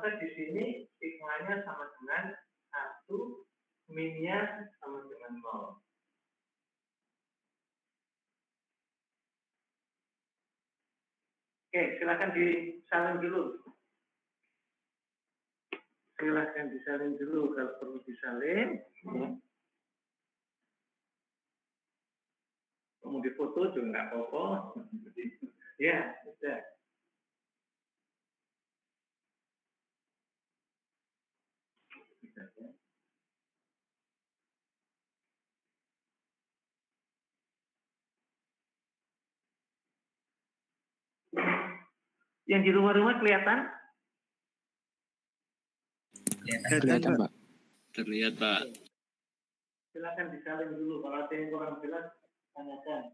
maka di sini sigmanya sama dengan 1, minnya sama dengan 0. Oke, silakan disalin dulu. Silakan disalin dulu kalau perlu disalin. Mau difoto juga nggak apa-apa. Ya, sudah. Yang di rumah-rumah kelihatan? Kelihatan, Pak. Terlihat, Pak. Silakan disalin dulu. Kalau ada yang kurang jelas, tanyakan.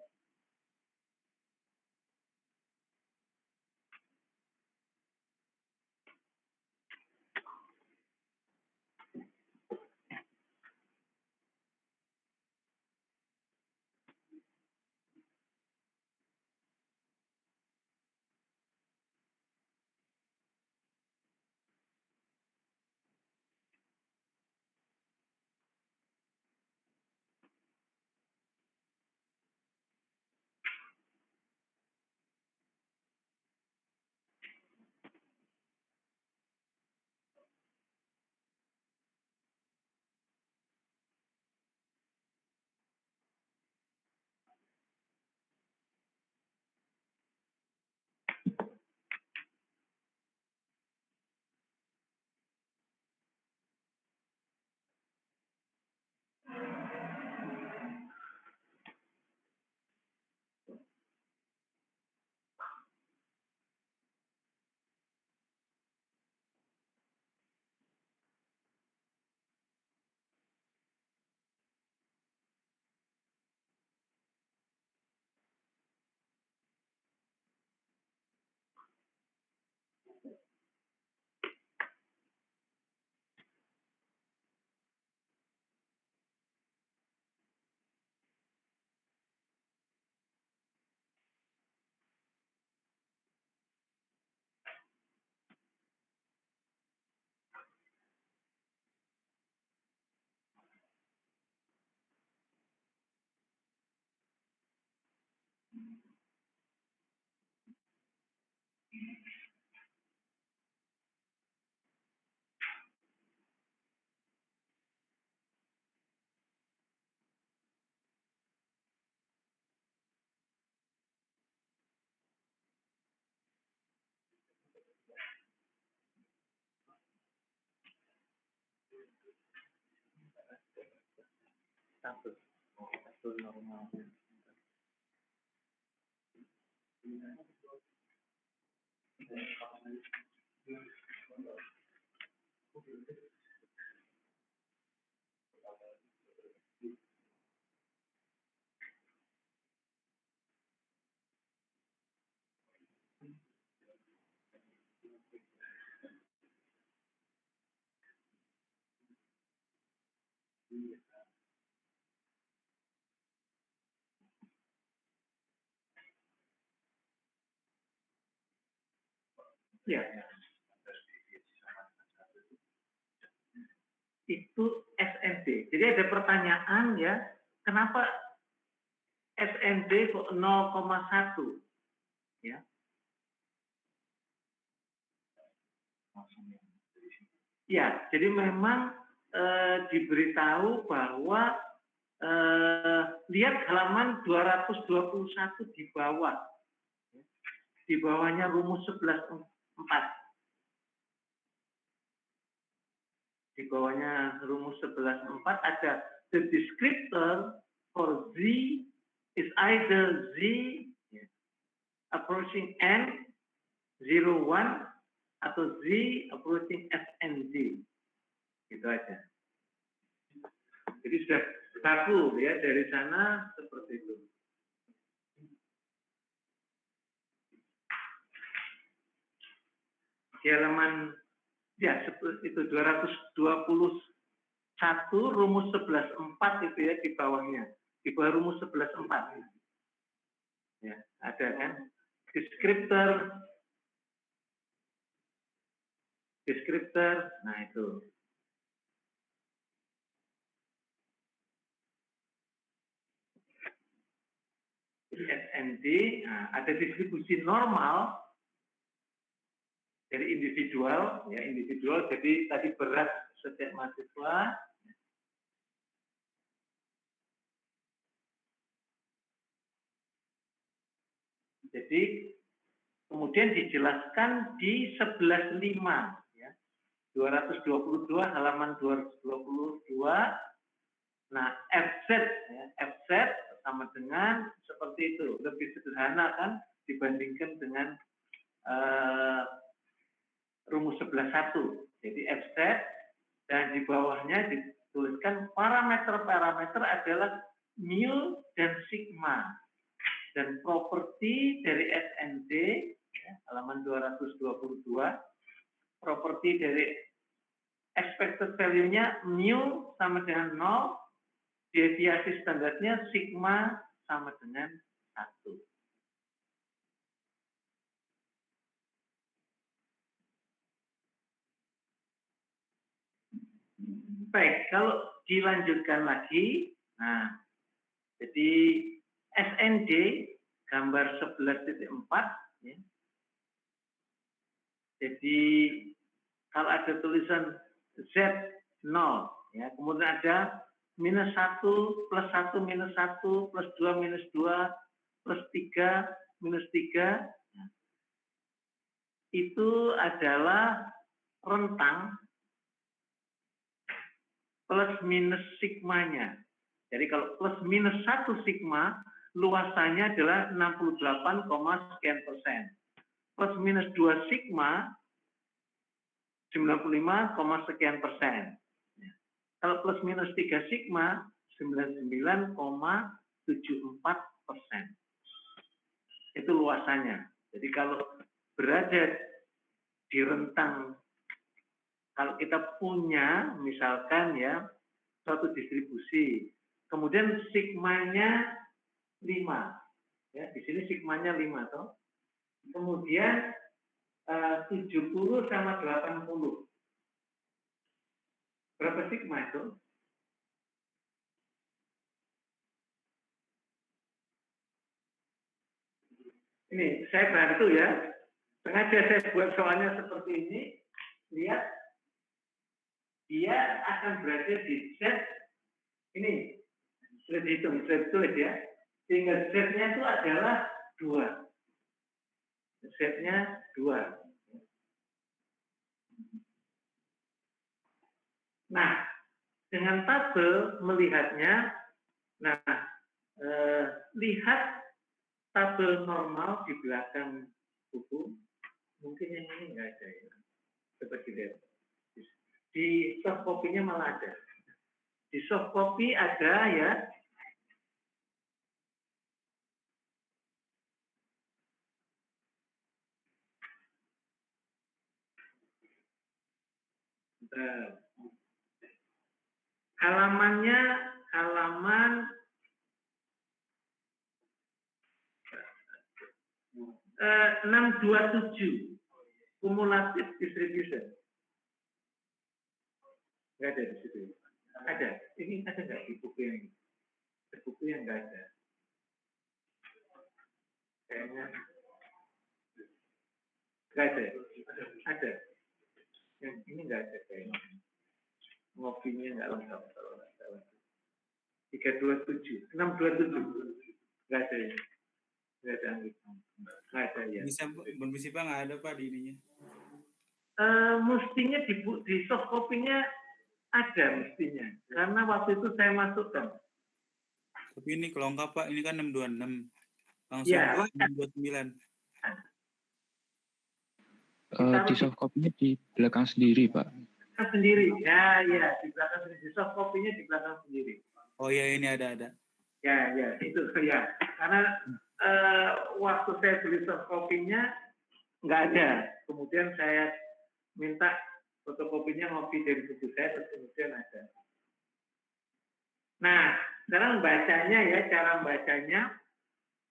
Status normal. Ya. Itu SND. Jadi ada pertanyaan ya, kenapa SND kok 0,1? Ya. Ya, jadi memang diberitahu bahwa lihat halaman 221 di bawah. Di bawahnya rumus 11.4. Di bawahnya rumus 11.4 ada the descriptor for Z is either Z approaching N 01 atau Z approaching SNZ. Gitu aja. Jadi sudah baku ya dari sana seperti itu. Di halaman ya itu 221 rumus 11.4 itu ya di bawahnya. Di bawah rumus 11.4. Ya, ada kan? Deskriptor deskriptor, nah itu. Jadi SND, nah, ada distribusi normal dari individual, ya individual. Jadi tadi berat setiap mahasiswa. Jadi kemudian dijelaskan di 11.5, ya, 222 halaman 222. Nah, FZ, ya, FZ sama dengan seperti itu, lebih sederhana kan dibandingkan dengan rumus 11.1. Jadi FZ dan di bawahnya dituliskan parameter-parameter adalah mu dan sigma. Dan properti dari SND, ya, halaman 222, properti dari expected value-nya mu sama dengan 0, deviasi standarnya sigma sama dengan 1. Baik, kalau dilanjutkan lagi, nah, jadi SND gambar 11.4, ya. Jadi kalau ada tulisan Z0, ya, kemudian ada -1, +1, -1, +2, -2, +3, -3, ya. Itu adalah rentang plus minus sigmanya. Jadi kalau plus minus 1 sigma, luasannya adalah 68, sekian persen. Plus minus 2 sigma, 95, sekian persen. Kalau plus minus 3 sigma, 99,74%. Itu luasannya. Jadi kalau berada di rentang, kalau kita punya misalkan ya suatu distribusi, kemudian sigmanya 5, ya di sini sigmanya 5 toh. Kemudian 70 sama 80. Berapa sigma itu? Ini saya bantu ya. Sengaja saya buat soalnya seperti ini. Lihat, dia akan berada di Z. Ini sudah dihitung, sudah ditulis ya. Sehingga Z-nya itu adalah 2. Z-nya 2. Nah, dengan tabel melihatnya, nah, lihat tabel normal di belakang buku. Mungkin yang ini enggak ada ya. Coba dilihat. Di soft copy-nya malah ada. Di soft copy ada ya. Halamannya halaman 627, cumulative distribution. Enggak ada di situ. Ada. Ini ada nggak di buku yang ini? Di buku yang nggak ada. Kayaknya nggak ada. Ada. Yang ini nggak ada kayaknya. Ngopinya nggak lengkap kalau nggak salah. 327, 627. Nggak ada ya. Nggak ada. Nggak ada ya. Bisa Pak, nggak ada Pak di ininya. Mestinya di soft copy-nya ada mestinya. Karena waktu itu saya masukkan. Tapi ini kelongkap Pak, ini kan 626. Langsung Ya, 629. Di soft copy-nya di belakang sendiri, Pak. Sendiri. Ya, di belakang sendiri. Di soft copy-nya di belakang sendiri. Oh ya, ini ada. Ya, itu ya. Karena waktu saya beli soft copy-nya nggak ada. Kemudian saya minta fotokopinya ngopi dari buku saya, terus kemudian ada. Nah, sekarang bacanya ya, cara bacanya,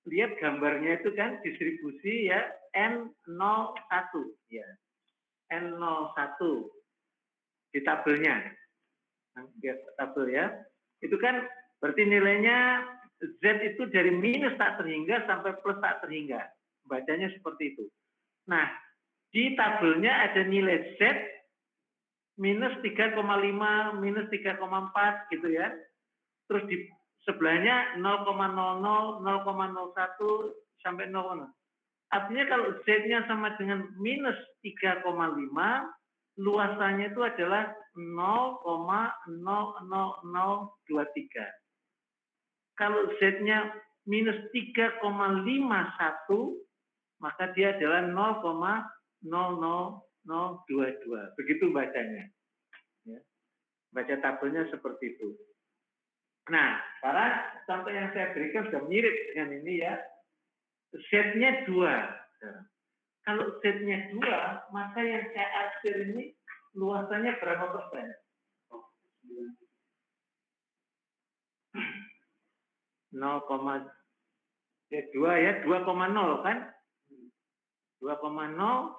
lihat gambarnya itu kan distribusi ya N01 ya. N01 di tabelnya. Lihat tabel ya. Itu kan berarti nilainya Z itu dari minus tak terhingga sampai plus tak terhingga. Bacanya seperti itu. Nah, di tabelnya ada nilai Z minus 3,5, minus 3,4 gitu ya. Terus di sebelahnya 0,00, 0,01 sampai 0,0. Artinya kalau Z-nya sama dengan minus 3,5, luasannya itu adalah 0,00023. Kalau Z-nya minus 3,51, maka dia adalah 0,00022. Begitu bacanya. Ya. Baca tabelnya seperti itu. Nah, sekarang contoh yang saya berikan sudah mirip dengan ini ya. Z-nya 2. Kalau Z-nya 2, maka yang saya arsir ini luasannya berapa persen? 0,2 ya, 2,0 kan? 2,0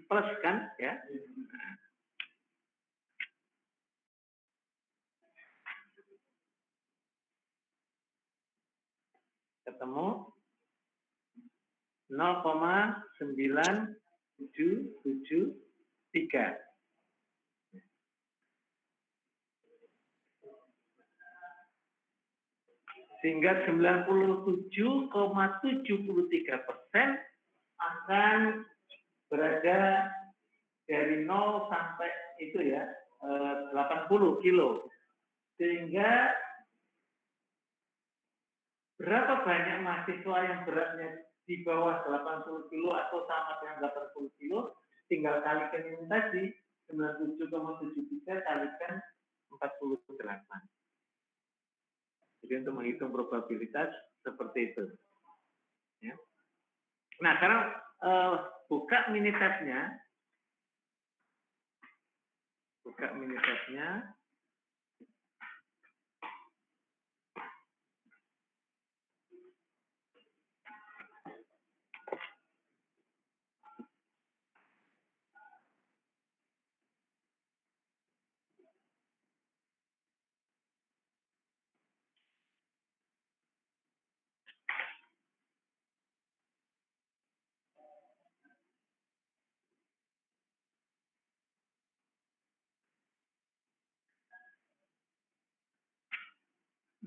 plus kan ya? Ketemu 0,9773. Sehingga 97,73% akan berada dari 0 sampai itu ya 80 kilo. Sehingga berapa banyak mahasiswa yang beratnya di bawah 80 kilo atau sama dengan 80 kilo, tinggal kalikan ini tadi 97,73 kalikan 48. Jadi untuk menghitung probabilitas seperti itu. Ya. Nah, sekarang buka Minitab-nya. Buka Minitab-nya.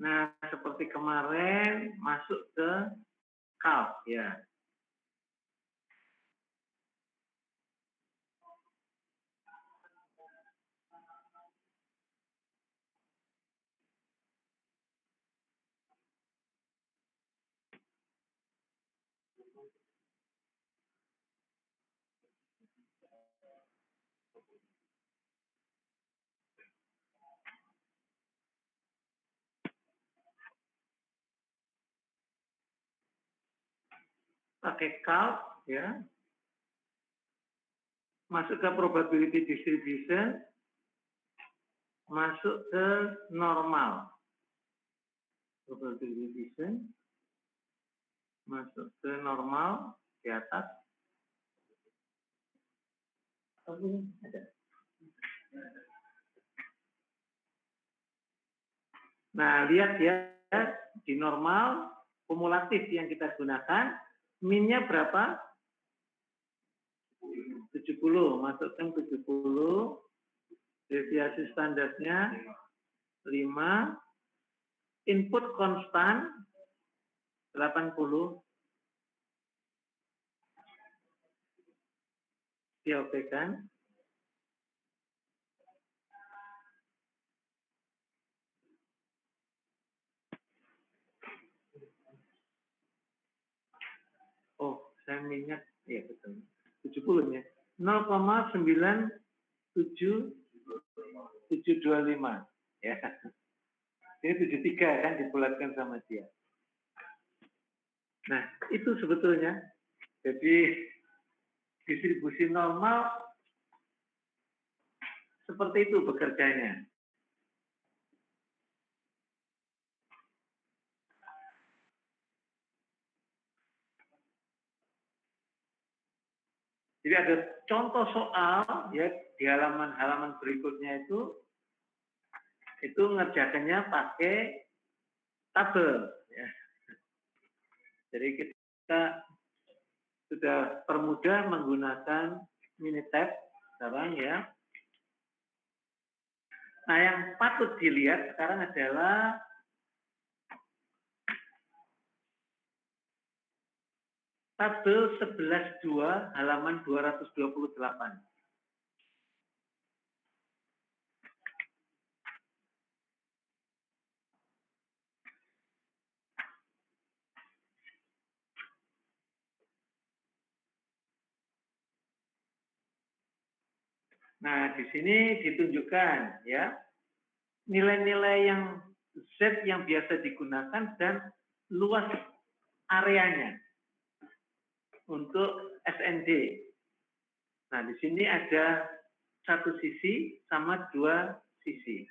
Nah, seperti kemarin masuk ke kalk ya. Pakai kalk ya. Masuk ke probability distribution, masuk ke normal. Probability distribution, masuk ke normal di atas. Oh, ini ada. Nah, lihat ya, di normal kumulatif yang kita gunakan, min-nya berapa? 70, masukkan 70, deviasi standarnya 5, input konstan 80, dioptikan. Oh, saya minyak, ya betul. 70 ya. 0,97725 ya. Ini 73 kan dibulatkan sama dia. Nah, itu sebetulnya. Jadi distribusi normal seperti itu bekerjanya. Jadi ada contoh soal ya di halaman-halaman berikutnya itu ngerjakannya pakai tabel ya. Jadi kita sudah permudah menggunakan Minitab sekarang ya. Nah, yang patut dilihat sekarang adalah tabel 11.2 halaman 228. Nah, di sini ditunjukkan ya nilai-nilai yang Z yang biasa digunakan dan luas areanya untuk SND. Nah, di sini ada satu sisi sama dua sisi.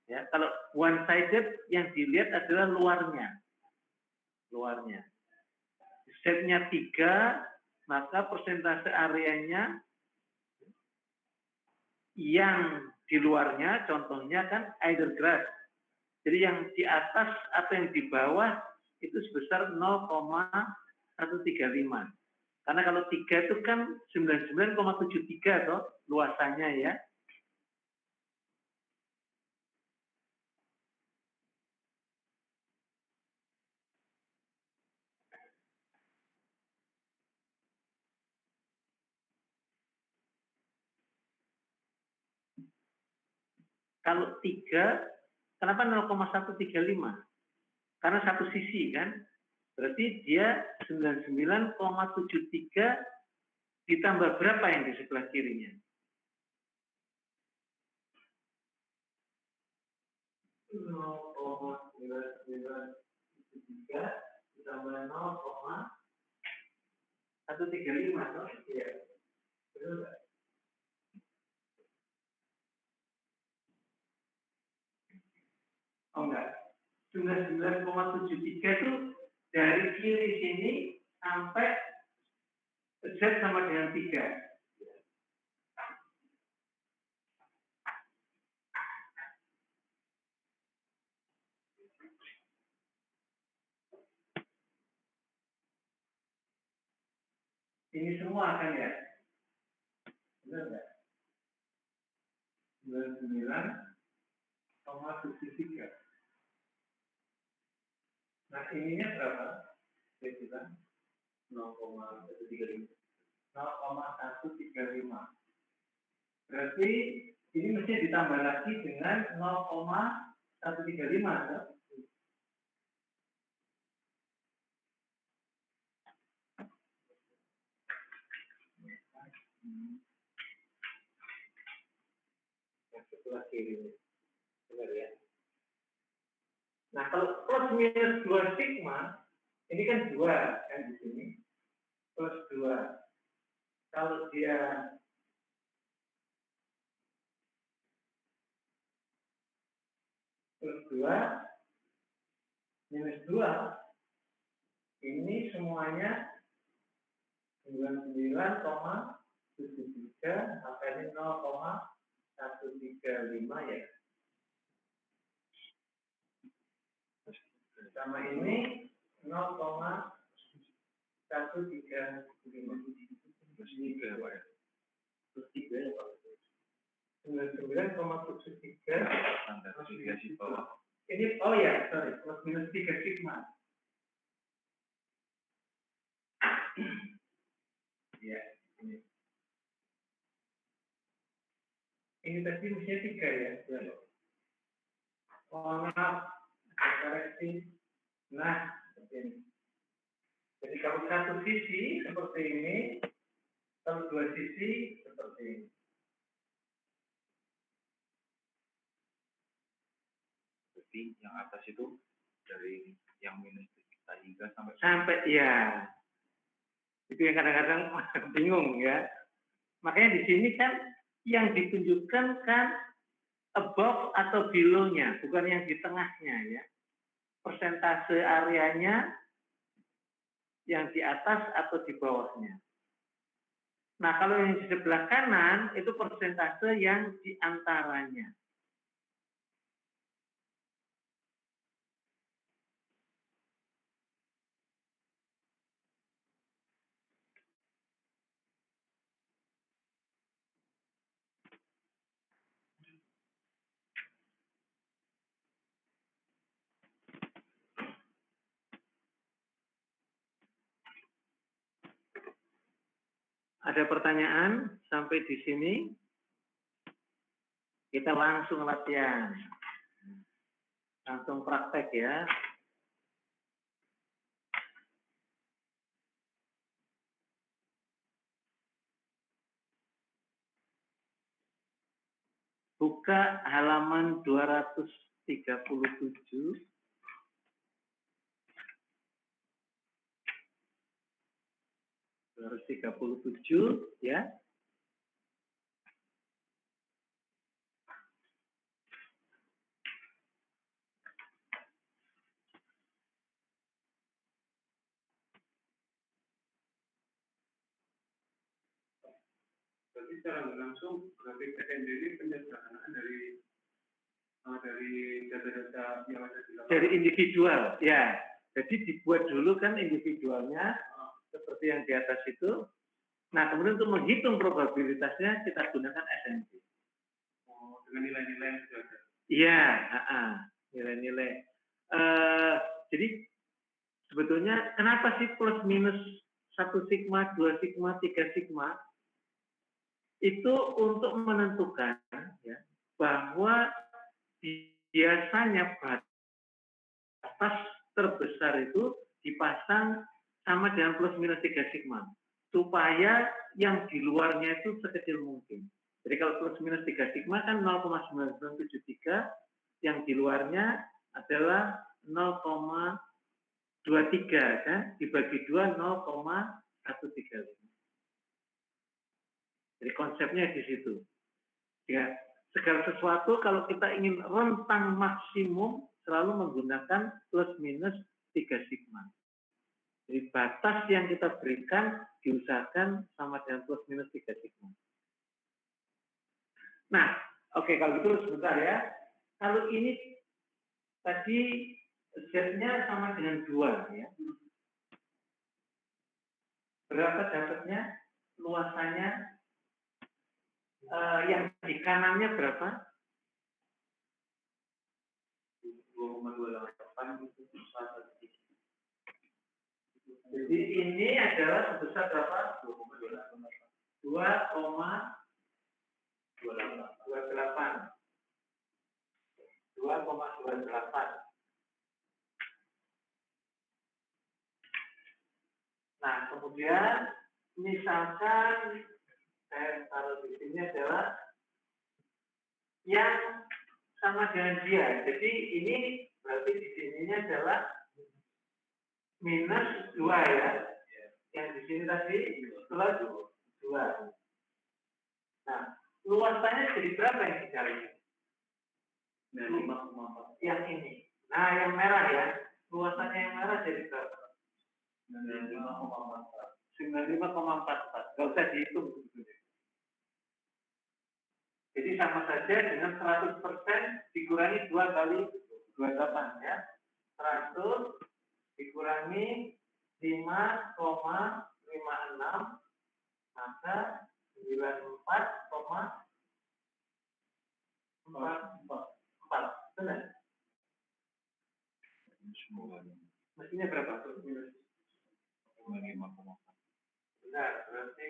Ya, kalau one sided yang dilihat adalah luarnya. Z-nya 3, maka persentase areanya yang di luarnya contohnya kan either grass. Jadi yang di atas atau yang di bawah itu sebesar 0,135. Karena kalau 3 itu kan 99,73 toh luasannya ya. Kalau 3, kenapa 0,135? Karena satu sisi kan. Berarti dia 99,73 ditambah berapa yang di sebelah kirinya? 0,9973 ditambah 0,135 toh? Iya. Betul nggak? Oh enggak. 99,73 itu dari kiri sini sampai Z sama dengan 3. Ini semua kan ya? Benar nggak? 99,73. Nah, ininya berapa? Saya bilang 0,135. 0,135. Berarti ini mesti ditambah lagi dengan 0,135 kan? Yang sebelah kiri. Benar ya? Nah, kalau plus minus 2 sigma, ini kan 2 kan di sini. Plus 2. Kalau dia plus 2 minus 2, ini semuanya 99,73, maka ini 0,135 ya. Sama ini 0,135. Plus 3 ya Pak ya? Plus 3 ya Pak? 99,73. Standar deviasi bawah. Ini, oh ya, sorry, plus minus 3 sigma. Ya, ini. Ini tadi mestinya 3 ya. Oh, maaf, koreksi. Nah, seperti ini. Jadi kalau satu sisi seperti ini, kalau dua sisi seperti ini. Jadi yang atas itu dari yang minus 3 sampai ya. Itu yang kadang-kadang bingung ya. Makanya di sini kan yang ditunjukkan kan above atau below-nya, bukan yang di tengahnya ya. Persentase areanya yang di atas atau di bawahnya. Nah, kalau yang di sebelah kanan itu persentase yang diantaranya. Ada pertanyaan sampai di sini? Kita langsung latihan. Langsung praktek ya. Buka halaman 237. Harus 37 ya. Berarti secara langsung grafik SMD ini penyederhanaan dari data-data yang ada di lapangan. Dari individual, ya. Jadi dibuat dulu kan individualnya seperti yang di atas itu. Nah, kemudian untuk menghitung probabilitasnya kita gunakan SMD. Oh, dengan nilai-nilai yang sudah ada. Iya, nilai-nilai. Jadi sebetulnya kenapa sih plus minus 1 sigma, 2 sigma, 3 sigma? Itu untuk menentukan ya, bahwa biasanya batas terbesar itu dipasang sama dengan plus minus 3 sigma. Supaya yang di luarnya itu sekecil mungkin. Jadi kalau plus minus 3 sigma kan 0,9973, yang di luarnya adalah 0,23 kan, dibagi 2 0,135. Jadi konsepnya di situ. Ya, segala sesuatu kalau kita ingin rentang maksimum selalu menggunakan plus minus 3 sigma. Jadi batas yang kita berikan diusahakan sama dengan plus minus 3 sigma. Nah, oke, kalau gitu sebentar ya. Kalau ini tadi Z-nya sama dengan 2 ya. Berapa dapatnya? Luasannya yang di kanannya berapa? 2,28 itu besar. Jadi ini adalah sebesar berapa? 2,28. 2,28. Nah, kemudian misalkan saya taruh di sini adalah yang sama dengan dia. Jadi ini berarti di sininya adalah minus 2 ya. Yang di sini tadi plus 2. Nah, luasannya jadi berapa yang dicari? 5,4. Yang ini. Nah, yang merah ya. Luasannya yang merah jadi berapa? 95,44. Gak usah dihitung. Jadi sama saja dengan 100% dikurangi 2 kali 28 ya. 100 dikurangi 5,56 maka 94,44. Benar? Mestinya berapa? Benar, berarti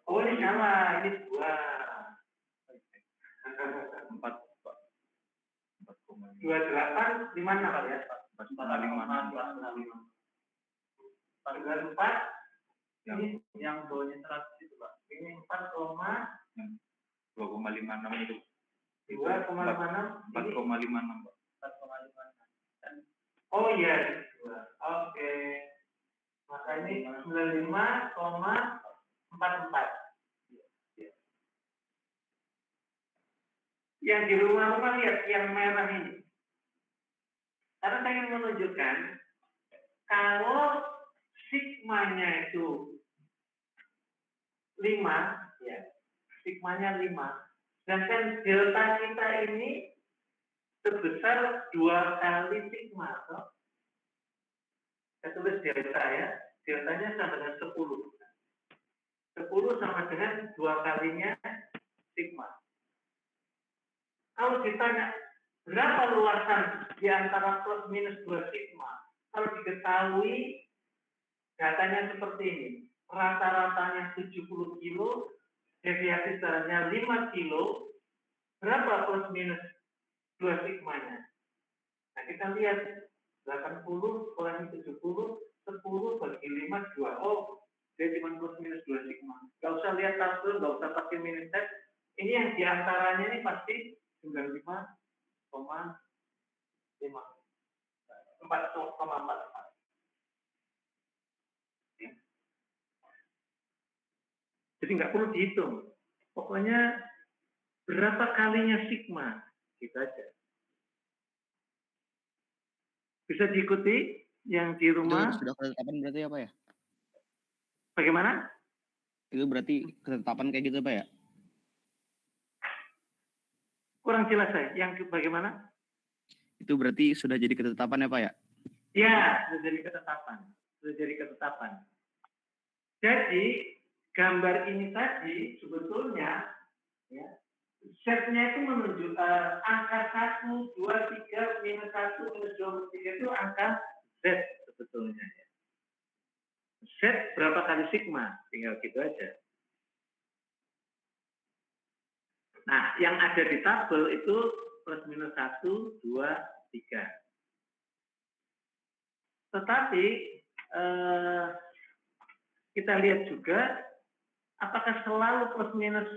oh ini salah, ini 2. 28 di mana Pak ya? 4,4 ini yang bawahnya 100 itu Pak. Ini 2,56 itu. 2,56 4,56 Pak. 4,56. Oh iya, 2. Oke. Maka ini 95,44. Yang di rumah-rumah lihat yang merah ini. Karena saya ingin menunjukkan kalau sigmanya itu ya, sigmanya 5. Sedangkan delta kita ini sebesar 2 kali sigma. Toh. Saya tulis delta ya, deltanya sama dengan 10. 10 sama dengan 2 kalinya sigma. Kalau ditanya berapa luasan di antara plus minus 2 sigma, kalau diketahui datanya seperti ini, rata-ratanya 70 kilo, deviasi jalannya 5 kilo, berapa plus minus 2 sigmanya? Nah, kita lihat 80 kurangi 70, 10 bagi 5, 2. Oh, dia cuma plus minus 2 sigma. Gak usah lihat tabel, gak usah pakai minus set. Ini yang diantaranya ini pasti 95,5. 4,44. Ya. Jadi nggak perlu dihitung. Pokoknya berapa kalinya sigma, gitu aja. Bisa diikuti yang di rumah. Itu sudah ketetapan berarti apa ya? Bagaimana? Itu berarti ketetapan kayak gitu Pak ya? Kurang jelas saya. Yang bagaimana? Itu berarti sudah jadi ketetapan ya Pak ya? Ya, sudah jadi ketetapan. Sudah jadi ketetapan. Jadi gambar ini tadi sebetulnya ya, setnya itu menunjukkan angka 1, 2, 3, minus 1, minus 2, minus 3 itu angka Z sebetulnya. Ya. Z berapa kali sigma? Tinggal gitu aja. Nah, yang ada di tabel itu plus minus 1, 2, 3. Tetapi kita lihat juga apakah selalu plus minus,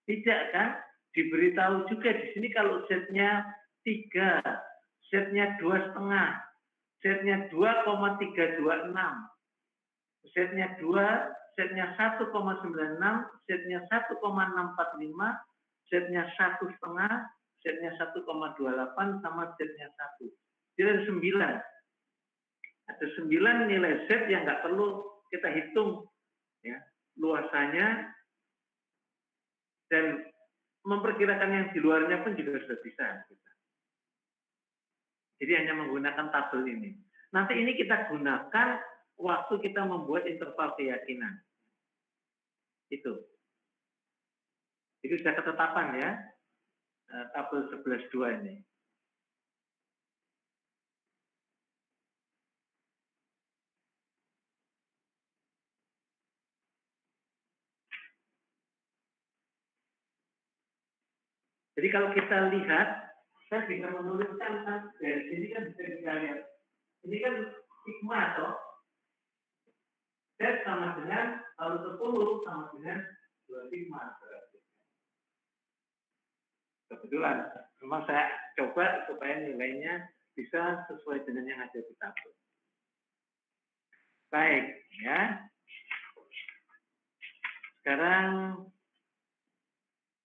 tidak kan? Diberitahu juga di sini kalau Z-nya 3, Z-nya 2,5, Z-nya 2,326, Z-nya 2, Z-nya 1,96, Z-nya 1,645, Z-nya 1,5, Z-nya 1,28 sama Z-nya 1. Jadi ada 9. Ada 9 nilai Z yang nggak perlu kita hitung ya, luasannya, dan memperkirakan yang di luarnya pun juga sudah bisa. Jadi hanya menggunakan tabel ini. Nanti ini kita gunakan waktu kita membuat interval keyakinan. Itu. Jadi sudah ketetapan ya, tabel 11.2 ini. Jadi kalau kita lihat, saya bisa menuliskan dari sini kan bisa kita lihat. Ini kan sigma toh. Z sama dengan kalau 10 sama dengan 2 sigma. Kebetulan, memang saya coba supaya nilainya bisa sesuai dengan yang ada di tabel. Baik, ya. Sekarang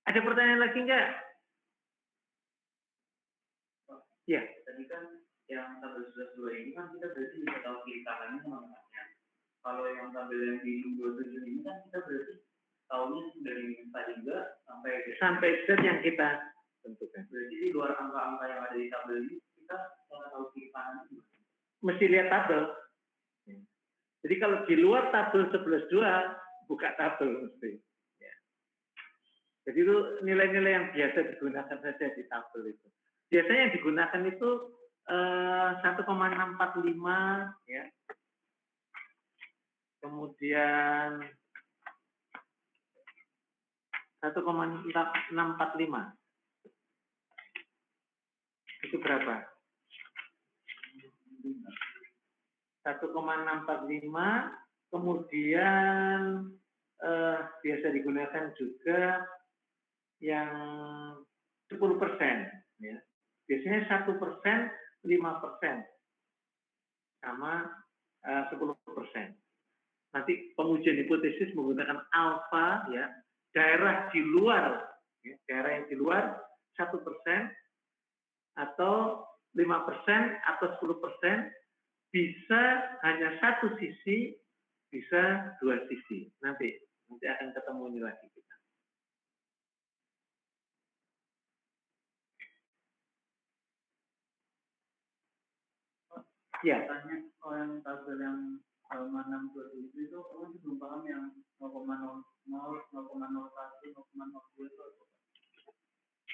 ada pertanyaan lagi enggak? Ya. Tadi kan yang tabel 11.2 ini kan kita berarti bisa tahu kiri kanannya sama tengahnya. Kalau yang tabel yang di 27 ini kan kita berarti tahunya dari minus juga sampai Z yang kita tentukan. Berarti di luar angka-angka yang ada di tabel ini kita nggak tahu kiri kanan. Mesti lihat tabel. Jadi kalau di luar tabel 11.2 buka tabel mesti. Ya. Jadi itu nilai-nilai yang biasa digunakan saja di tabel itu. Biasanya yang digunakan itu 1,645 ya. Kemudian 1,645. Itu berapa? 1,645. Kemudian biasa digunakan juga yang 10%. Ya. Biasanya 1%, 5%. Sama 10%. Nanti pengujian hipotesis menggunakan alfa, ya, daerah di luar, ya, daerah yang di luar 1% atau 5% atau 10%, bisa hanya satu sisi, bisa dua sisi. Nanti akan ketemu Ya. Tanya yang tabel yang halaman 627 itu aku masih belum paham yang 0,00, 0,01, 0,02 itu apa?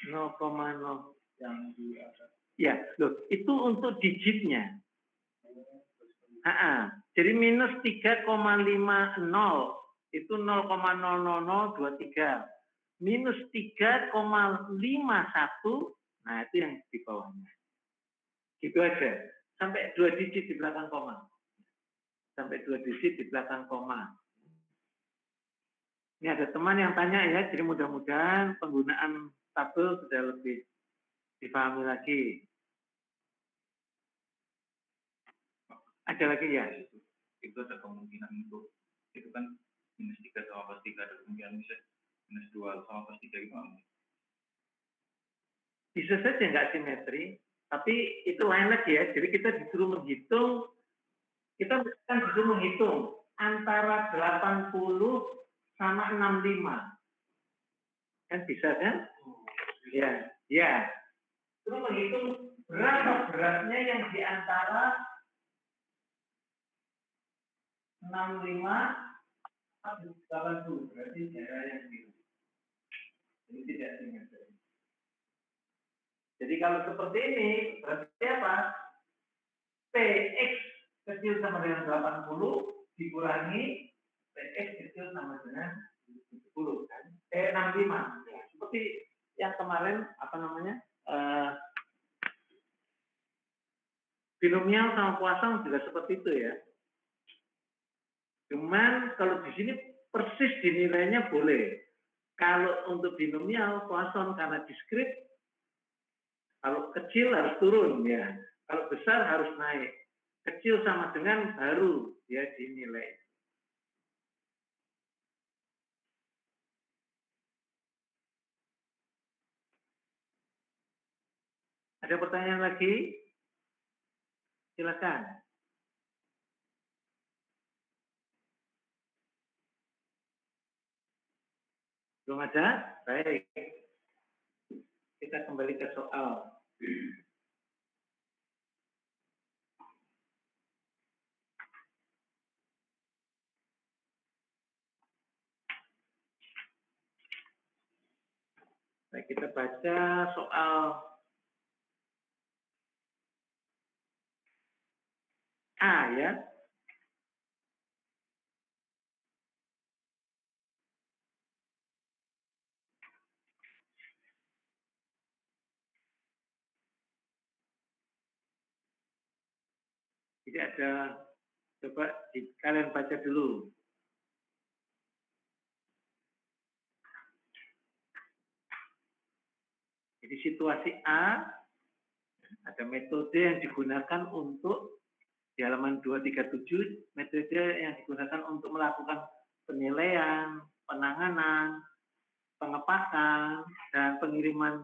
0,0. Yang di atas. Ya, loh, itu untuk digitnya. Jadi minus 3,50 itu 0,00023. Minus 3,51, nah itu yang di bawahnya. Gitu aja. Sampai 2 digit di belakang koma. Sampai 2 digit di belakang koma. Ini ada teman yang tanya ya, jadi mudah-mudahan penggunaan tabel sudah lebih dipahami lagi. Ada lagi ya? Itu ada kemungkinan untuk itu kan minus 3 sama plus 3 ada kemungkinan bisa minus 2 sama plus 3 itu nggak? Bisa saja nggak simetri, tapi itu lain lagi ya. Jadi kita disuruh menghitung, kita kan disuruh menghitung antara 80 sama 65. Kan bisa kan? Ya, ya. Terus menghitung berapa beratnya yang di antara 65 sampai 80. Berarti daerah yang biru. Ini tidak simetri. Jadi kalau seperti ini, berarti apa? Px kecil sama dengan 80 dikurangi Px kecil sama dengan 70 kan? 65. Ya, seperti yang kemarin apa namanya? Binomial sama Poisson juga seperti itu ya. Cuman kalau di sini persis dinilainya boleh. Kalau untuk binomial Poisson karena diskrit, kalau kecil harus turun ya. Kalau besar harus naik. Kecil sama dengan baru ya dinilai. Ada pertanyaan lagi? Silakan. Belum ada? Baik. Kita kembali ke soal. Baik, kita baca soal A ya. Jadi ada, coba kalian baca dulu. Jadi situasi A, ada metode yang digunakan untuk di halaman 237, metode yang digunakan untuk melakukan penilaian, penanganan, pengepakan, dan pengiriman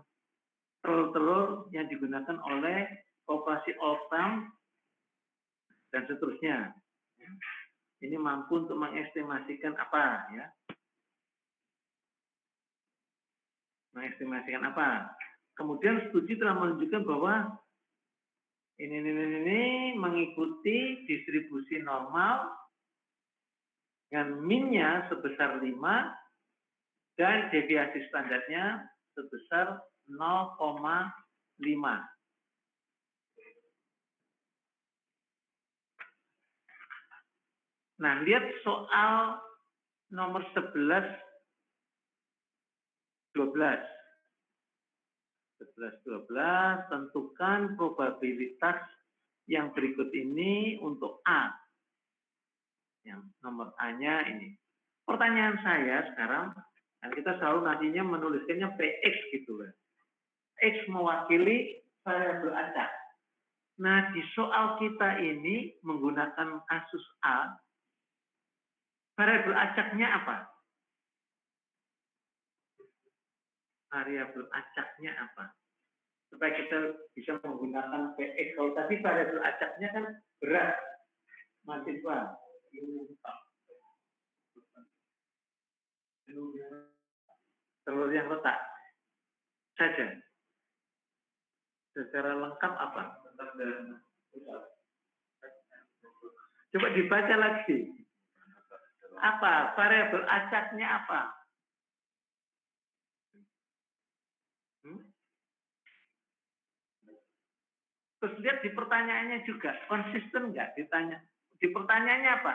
telur-telur yang digunakan oleh Koperasi Oldham dan seterusnya. Ini mampu untuk mengestimasikan apa ya? Mengestimasikan apa? Kemudian studi telah menunjukkan bahwa ini mengikuti distribusi normal dengan min-nya sebesar 5 dan deviasi standarnya sebesar 0,5. Nah, lihat soal nomor 11, 12. 11, 12, tentukan probabilitas yang berikut ini untuk A. Yang nomor A-nya ini. Pertanyaan saya sekarang, dan kita selalu nantinya menuliskannya PX gitu kan. X mewakili variabel acak. Nah, di soal kita ini menggunakan kasus A, variabel acaknya apa? Variabel acaknya apa? Supaya kita bisa menggunakan PX. Kalau tadi variabel acaknya kan berat, mahasiswa. Telur yang letak saja. Secara lengkap apa? Coba dibaca lagi. Apa? Variabel acaknya apa? Terus lihat di pertanyaannya juga. Konsisten nggak ditanya? Di pertanyaannya apa?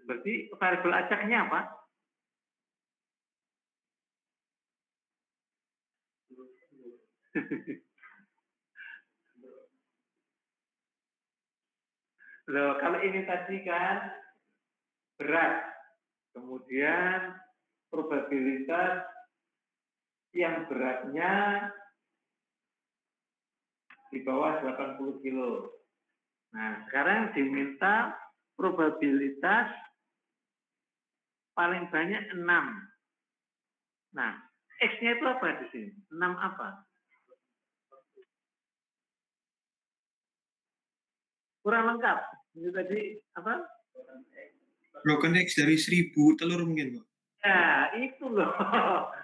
Berarti variabel acaknya apa? Loh, kalau ini tadi kan berat, kemudian probabilitas yang beratnya di bawah 80 kilo. Nah, sekarang diminta probabilitas paling banyak 6. Nah, X-nya itu apa di sini? 6 apa? Kurang lengkap. Ini tadi apa? Broken X dari 1000 telur mungkin, Pak. Ya, itu loh.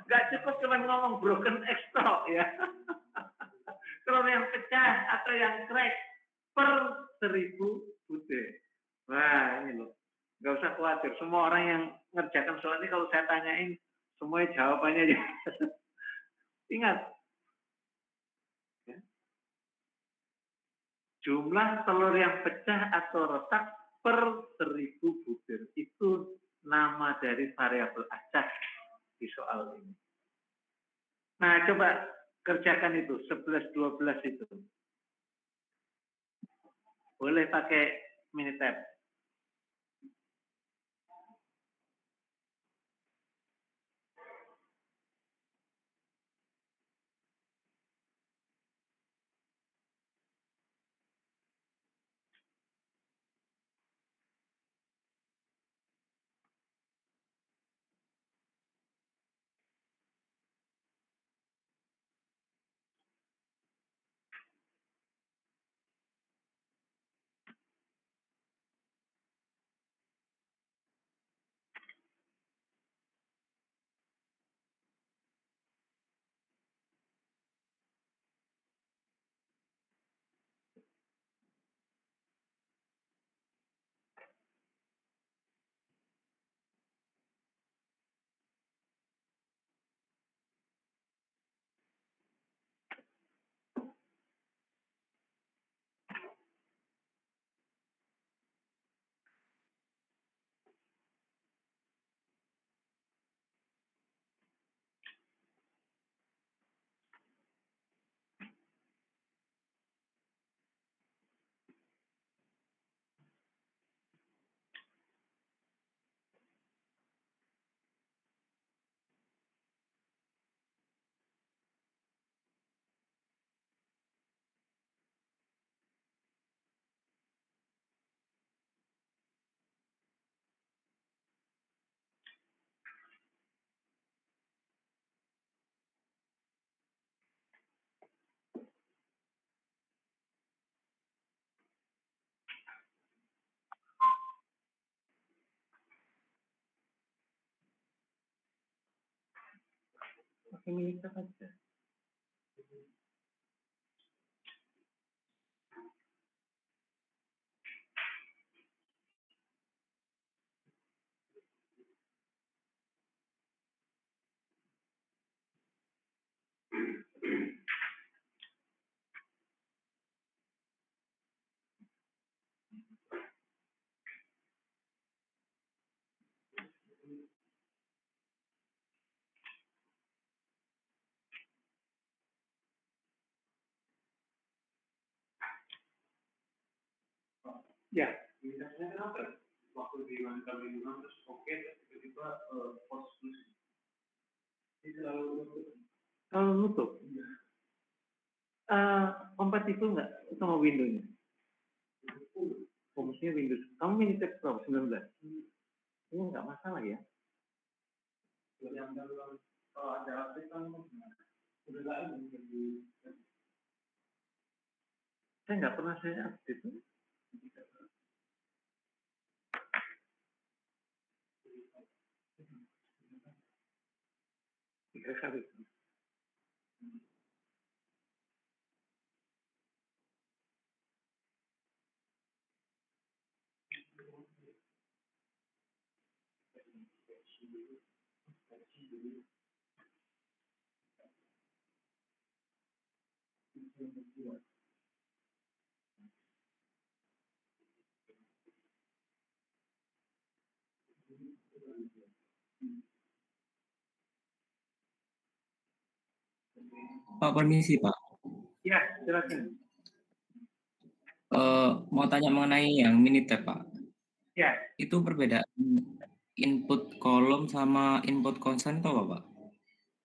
Nggak cukup cuma ngomong broken X tok ya. Telur yang pecah atau yang crack per 1000 butir. Wah, ini loh. Nggak usah khawatir. Semua orang yang ngerjakan soal ini kalau saya tanyain, semuanya jawabannya ya. Ingat. Ya. Jumlah telur yang pecah atau retak per 1000 butir. Itu nama dari variabel acak di soal ini. Nah, coba kerjakan itu, 11-12 itu. Boleh pakai Minitab. Pakai Minitab aja. Ya. Minusnya kenapa? Waktu di wanita lingkungan terus oke, tiba-tiba post plus. Ini selalu Kalau nutup, kompatibel nggak sama Windows-nya? Maksudnya Windows. Kamu Minitab berapa? 19? Ini nggak masalah ya. yang kalau ada update kan udah lain jadi. Saya nggak pernah saya update. Tiga kali. Pak, permisi Pak. Ya, silakan. Mau tanya mengenai yang Minitab Pak. Ya, Itu perbedaan input kolom sama input konstan itu apa Pak?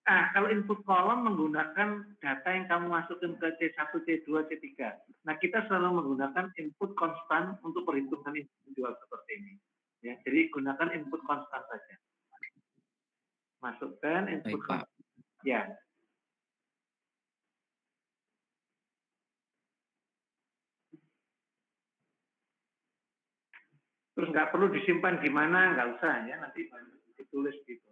kalau input kolom menggunakan data yang kamu masukkan ke C1, C2, C3. Nah, kita selalu menggunakan input konstan untuk perhitungan individual seperti ini. Ya, jadi gunakan input konstan saja. Masukkan input Baik Pak. konstan. Ya. Terus nggak perlu disimpan di mana, nggak usah ya, nanti ditulis gitu.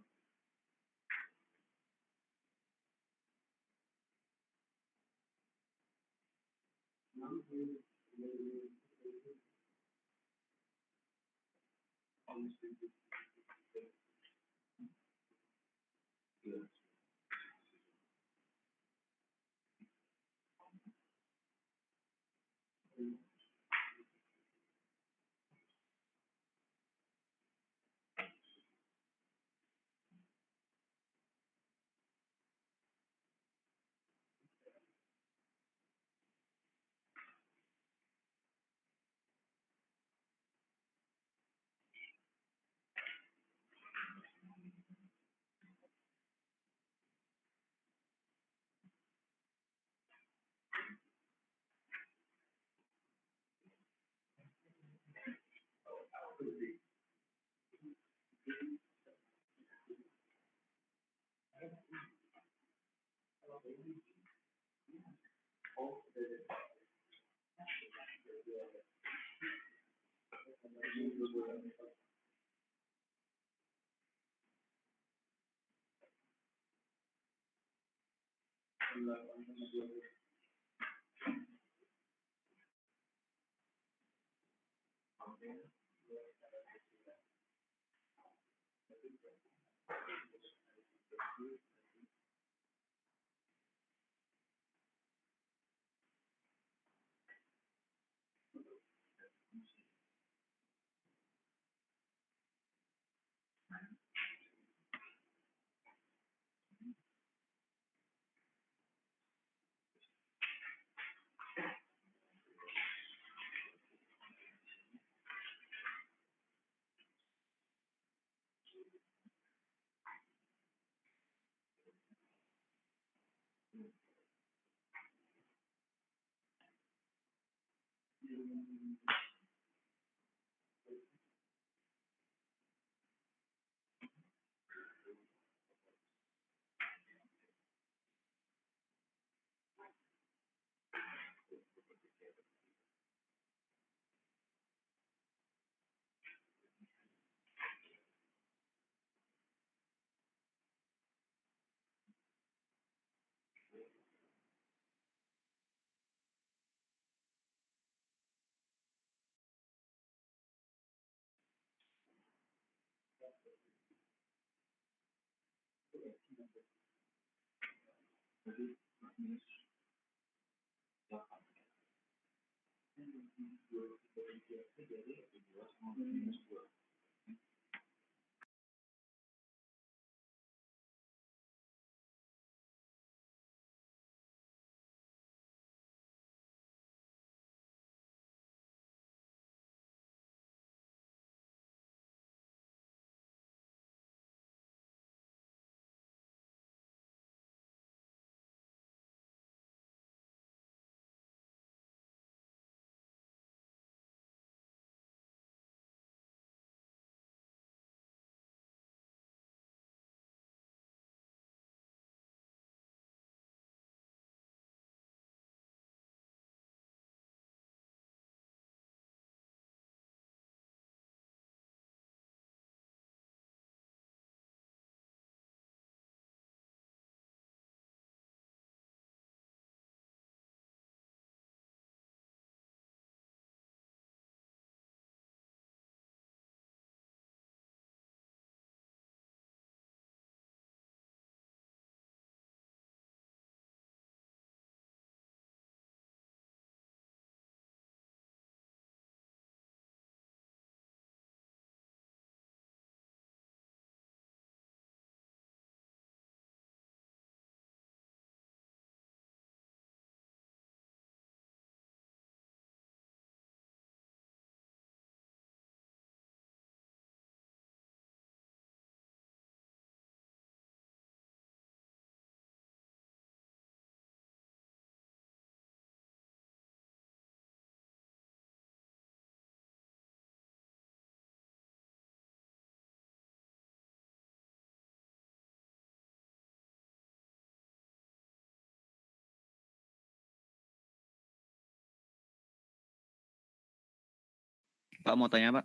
Pak mau tanya, Pak.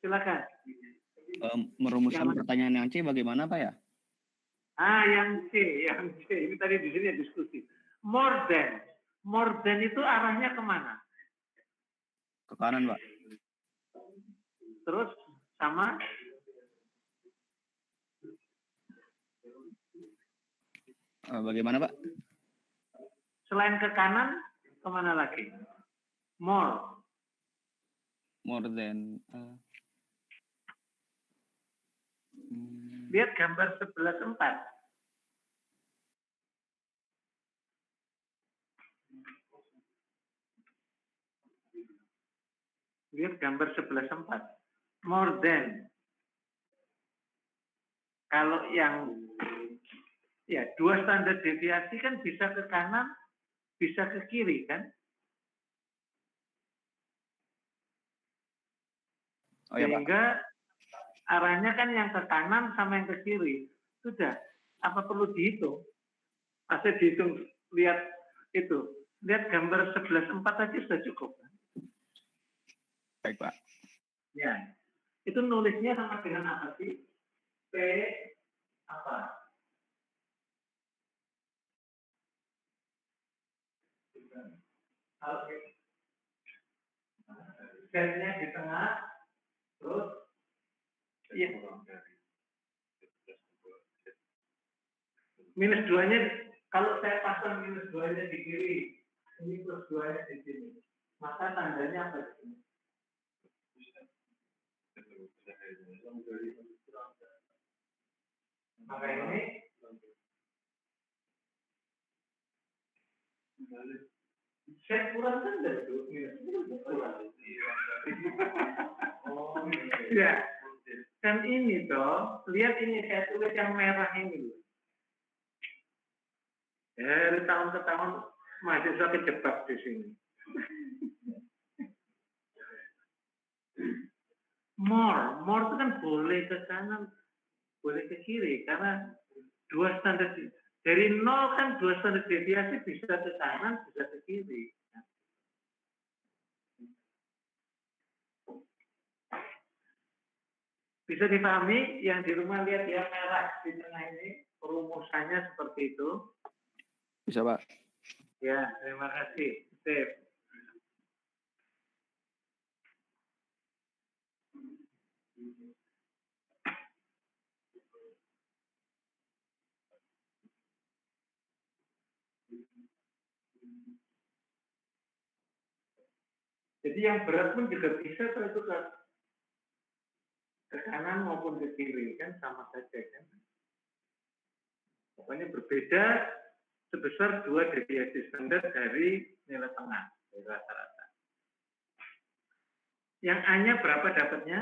Silakan. Merumuskan pertanyaan yang C bagaimana, Pak ya? Yang C. Ini tadi di sini diskusi. More than itu arahnya kemana? Ke kanan, Pak. Terus sama Bagaimana, Pak? selain ke kanan kemana lagi? More than. Lihat gambar 11.4. Lihat gambar 11.4. More than. Kalau yang dua standar deviasi kan bisa ke kanan, bisa ke kiri kan? Oh ya, Pak. Sehingga arahnya kan yang ke kanan sama yang ke kiri. Sudah, apa perlu dihitung? Asal dihitung, lihat itu. Lihat gambar 11.4 aja sudah cukup. Baik, Pak. Ya, itu nulisnya sama dengan apa sih? P apa? Kalau Z-nya di tengah, terus minus 2-nya, kalau saya pasang minus 2-nya di kiri, ini plus 2-nya di sini, maka tandanya apa di sini? Maka ini saya kurang kan dari itu, minus kurang. Ya, kan ini toh, lihat ini saya tulis yang merah ini. Dari tahun ke tahun mahasiswa kejebak di sini. More itu kan boleh ke kanan, boleh ke kiri, karena dua standar dari nol kan dua standar deviasi bisa ke kanan, bisa ke kiri. Bisa dipahami yang di rumah lihat ya merah di tengah ini perumusannya seperti itu. Bisa, Pak. Ya, terima kasih. Sip. Jadi yang berat pun juga bisa itu ke kanan maupun ke kiri kan sama saja kan. Pokoknya berbeda sebesar 2 deviasi standar dari nilai tengah dari rata-rata. Yang A-nya berapa dapatnya?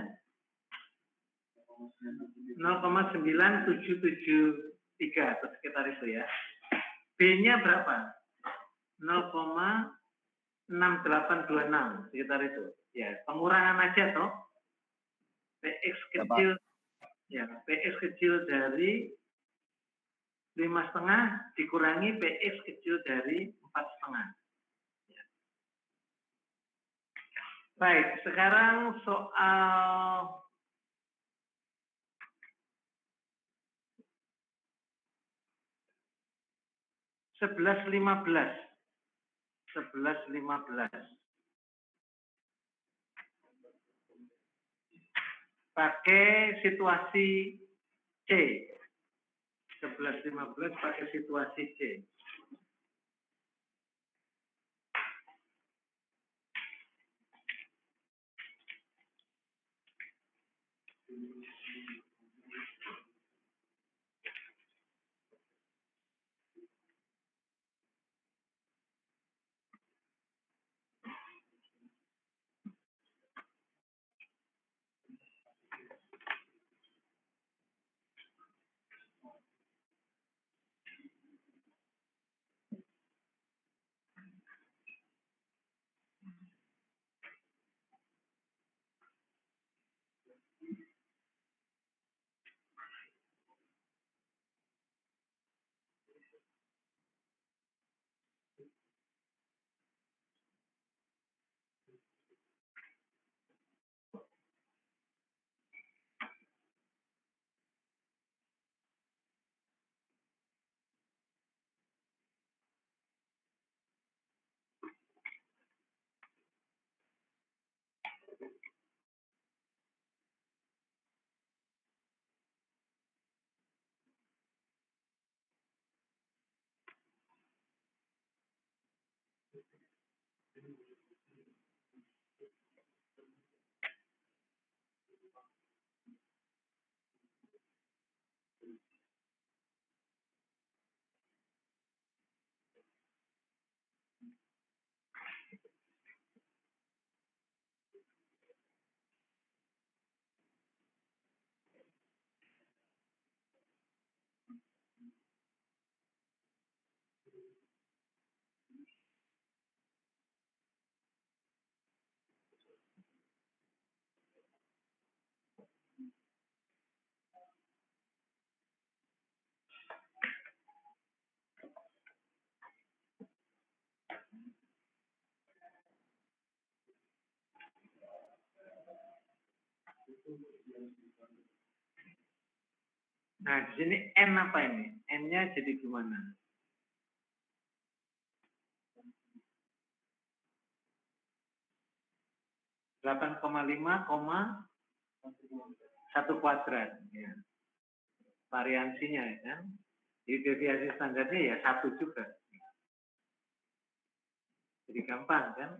0,9773 atau sekitar itu ya. B-nya berapa? 0,6826 sekitar itu. Ya, pengurangan aja toh. PX kecil ya, PX kecil dari 5,5 dikurangi PX kecil dari 4,5. Ya. Baik, sekarang soal sebelas lima belas. Pakai situasi C. 11.15 pakai situasi C. Nah, di sini N apa ini? N-nya jadi gimana? Delapan koma lima, satu kuadrat. Ya. Variansinya ya kan. Jadi deviasi standarnya ya 1 juga. Jadi gampang kan?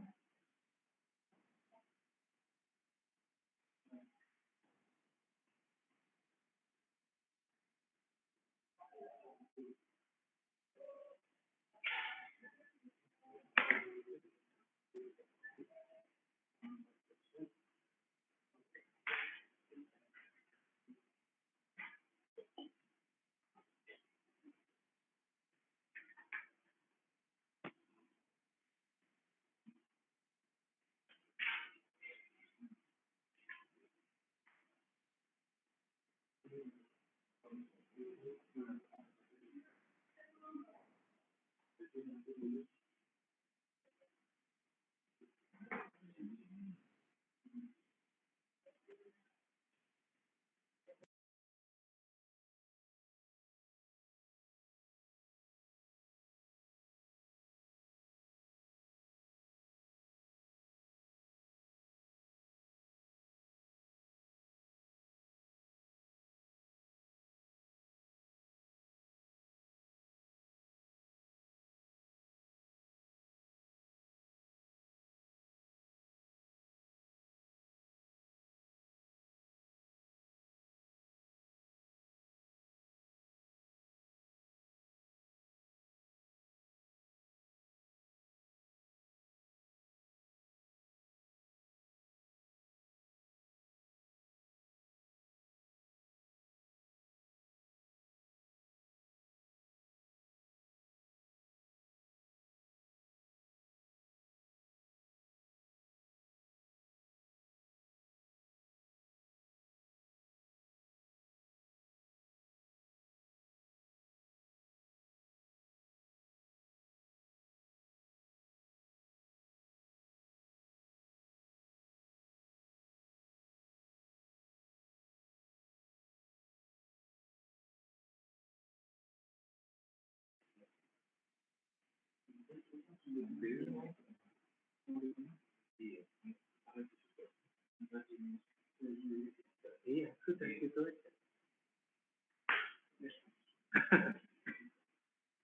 Iya, sudah gitu aja.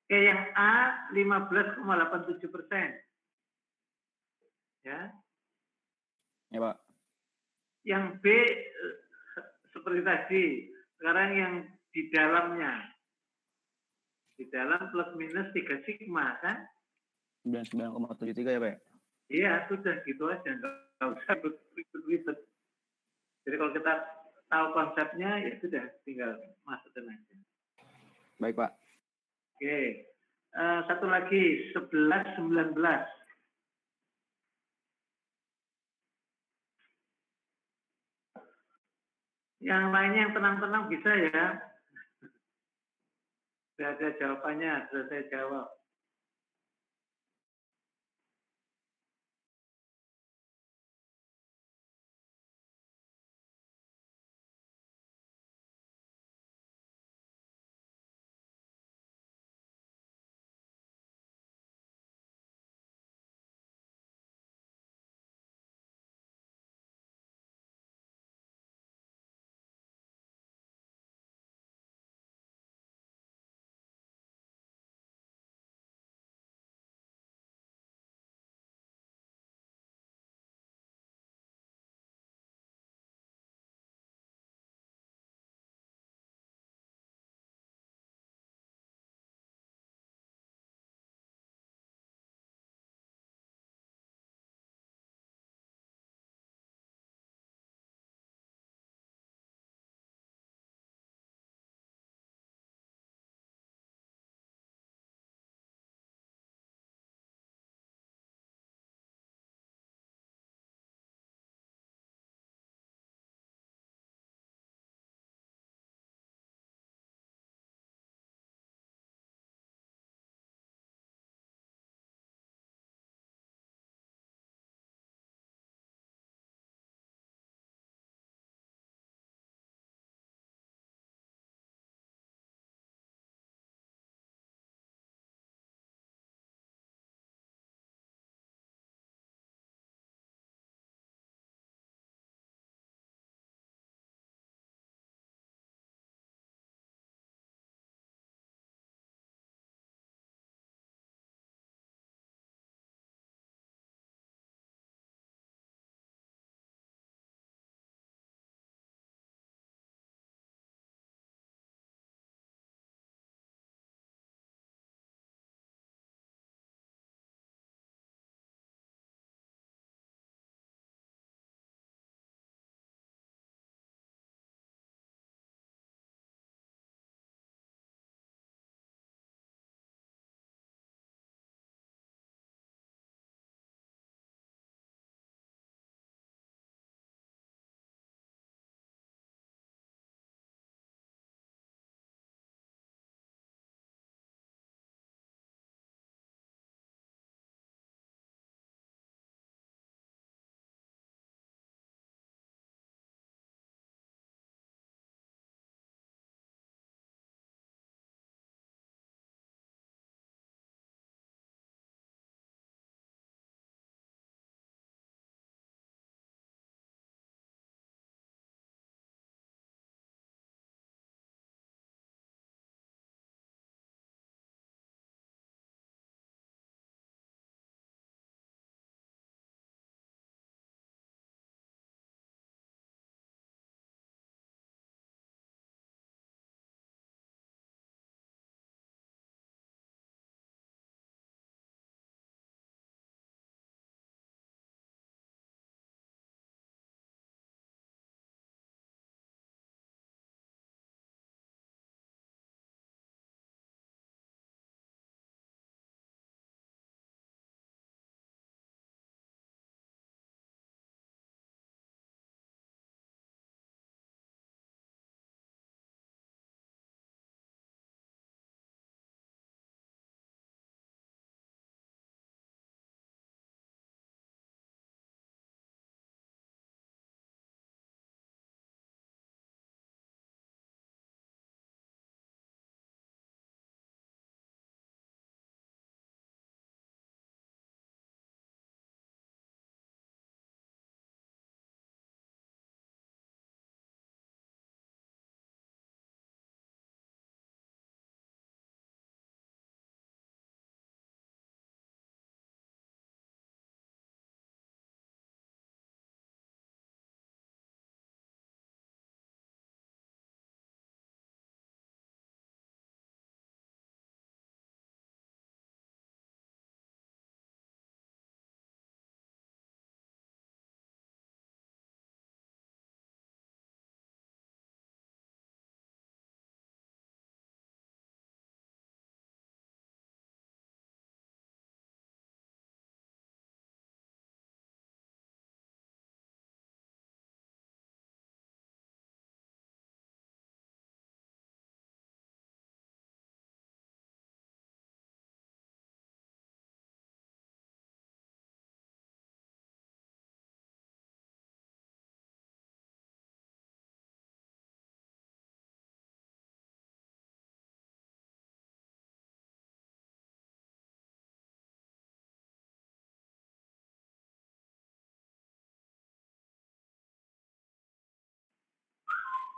Oke, yang A 15,87%. Ya. Ya, Pak. Yang B seperti tadi. Sekarang yang di dalamnya. Di dalam plus minus 3 sigma kan? 99,73 ya, Pak? Iya, sudah gitu aja. Nggak usah ribet-ribet. Jadi kalau kita tahu konsepnya, ya sudah tinggal masukin aja. Baik, Pak. Oke. Satu lagi, 11-19. Yang lainnya yang tenang-tenang bisa ya. Sudah ada jawabannya, sudah saya jawab.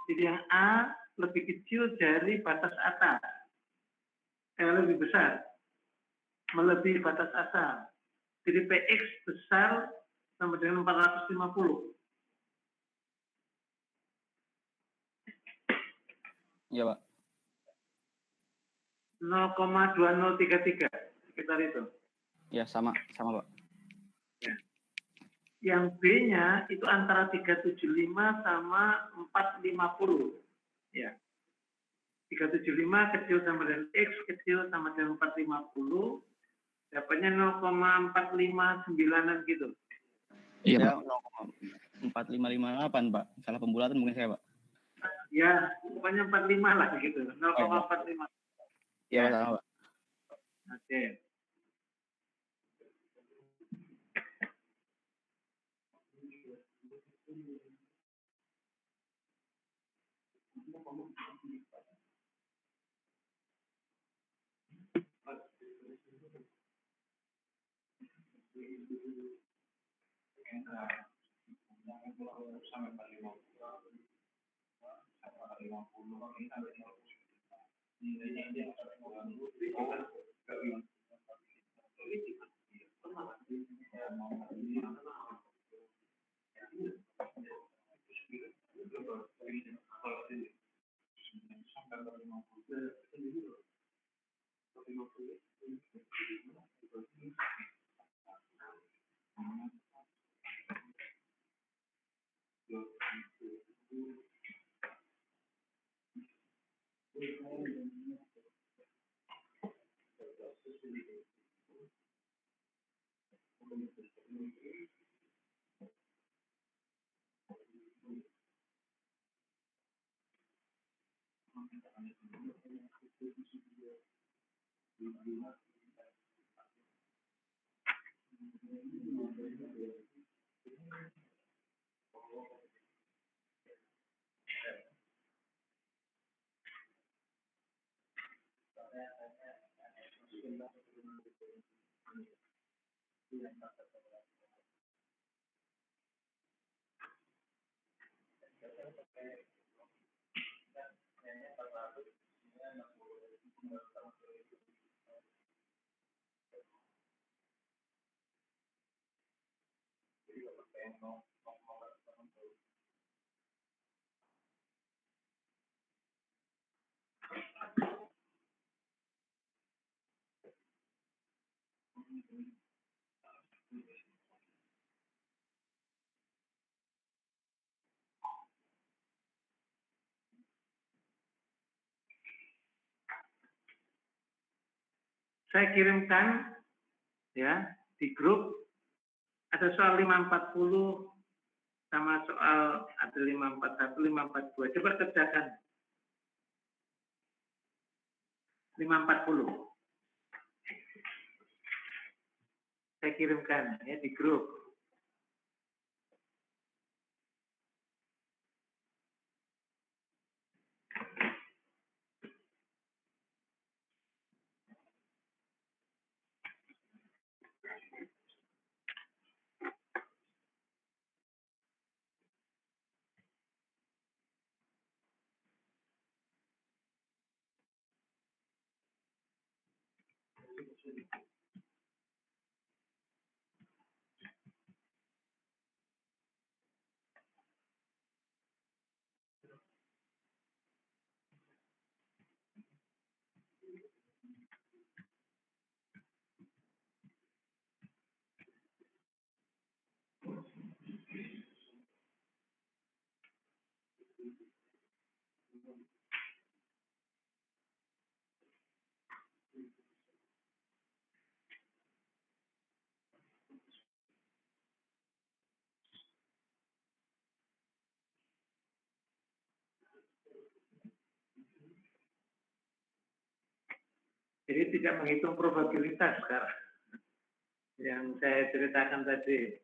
Jadi yang A lebih kecil dari batas atas. Lebih besar. Melebihi batas asal. Jadi PX besar sama dengan 450. Iya, Pak. 0,2033 sekitar itu. Ya, sama, Pak. Ya. Yang B-nya itu antara 375 sama 450. Ya. 375 kecil sama dengan X, kecil sama dengan 450. Dapatnya 0,459 gitu. Iya, Saya Pak. 4558, Pak. Salah pembulatan mungkin saya, Pak. Ya, pokoknya 45 lah gitu. 0,45. Iya, Pak, sama, Pak. Oke. Sampai 540. Saya kirimkan ya di grup ada soal 540 sama soal ada 541, 542. Coba kerjakan 540. Saya kirimkan ya di grup. Jadi tidak menghitung probabilitas sekarang yang saya ceritakan tadi.